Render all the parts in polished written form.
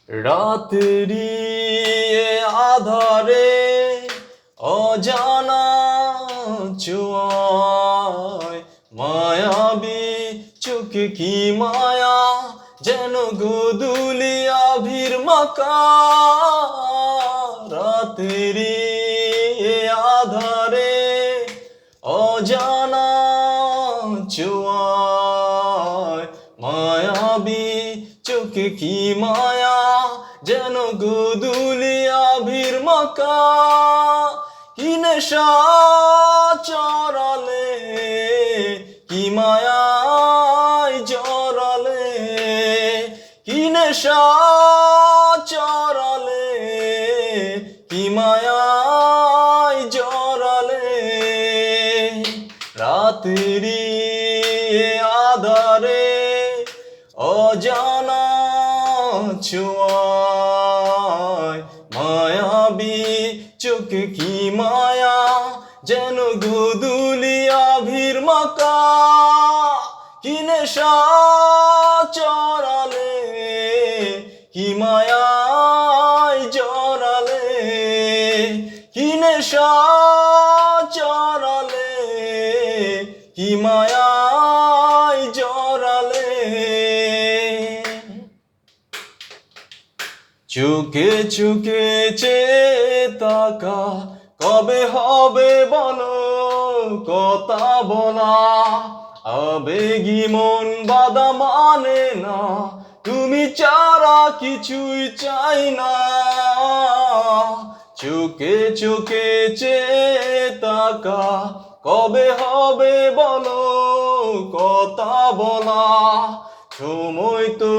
রাতেরি আধারে অজানা ছোঁয়ায় মায়াবী চোখে কি মায়া যেন গোধূলি আভির মাকা। রাতেরি আধারে অজানা ছোঁয়ায় মায়াবী চোখে কি মায়া যেন গোধূলি আভির মাকা। কি নেশা চড়ালে কি মায়ায় জড়ালে, কি নেশা চড়ালে কি মায়ায় জড়ালে। রাতেরি আধারে অজানা ছোঁয়ায় মায়াবী চোখে কি মায়া যেন গোধূলি আভির মাকা। কি নেশা চড়ালে কি মায়ায় জড়ালে, কি নেশা চড়ালে কি মায়ায় জড়ালে। চোখে চোখে চেয়ে তাকা কবে হবে বলো কথা বলা। আবেগী মন বাধা মানে না, তুমি ছাড়া কিছুই চাই না। চোখে চোখে চেয়ে তাকা কবে হবে বলো কথা বলা। সময় তো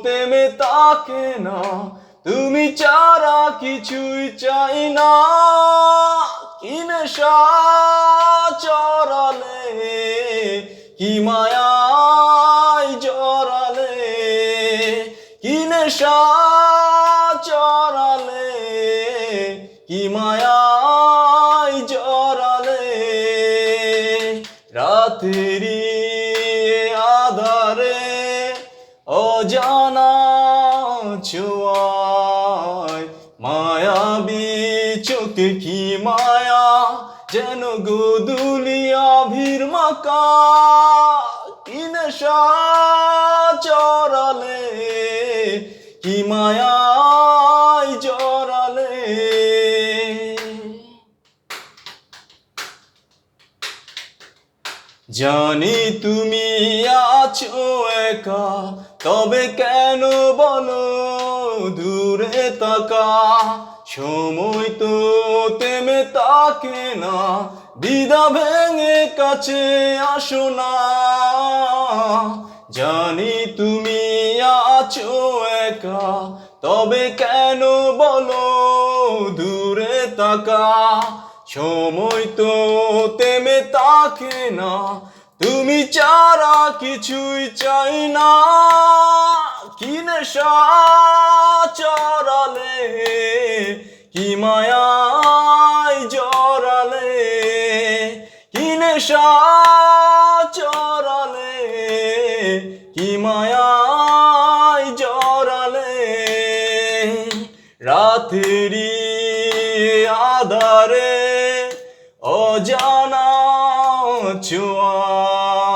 থেমে থাকে না, তুমি ছাড়া কিছুই চাই না। কি নেশা চড়ালে কি মায়ায় জড়ালে, কি নেশা চড়ালে কি মায়ায় জড়ালে। রাতেরি আধারে অজানা ছোঁয়ায় মায়াবী চোখে কি মায়া যেন গোধূলি আভির মাকা। কি নেশা চড়ালে কি মায়ায় জড়ালে। জানি তুমি আছো একা, তবে কেন বলো দূরে তাকা। সময় তো থেমে থাকে না, দ্বিধা ভেঙে কাছে আসো না। জানি তুমি আছো একা, তবে কেন বলো দূরে তাকা। সময় তো থেমে থাকে না, তুমি ছাড়া কিছুই চাই না। কি নেশা চড়ালে কি মায়ায় জড়ালে, কি নেশা চড়ালে কি মায়ায় জড়ালে। রাতেরি আধারে অজানা ছোঁয়ায়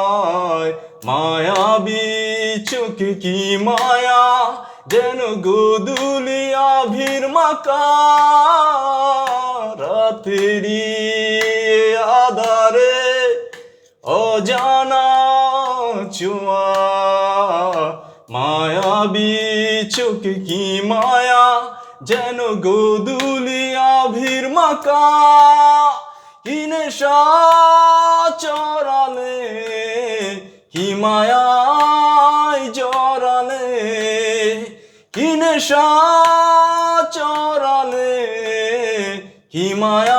মায়াবী চোখে কি মায়া যেন গোধূলি আভির মাকা। রাতেরি আধারে অজানা ছোঁয়া মায়াবী চোখে কি মায়া যেন গোধূলি আভির মাকা। কি নেশা চড়ালে কি মায়ায় জড়ালে, কি নেশা চড়ালে কি মায়া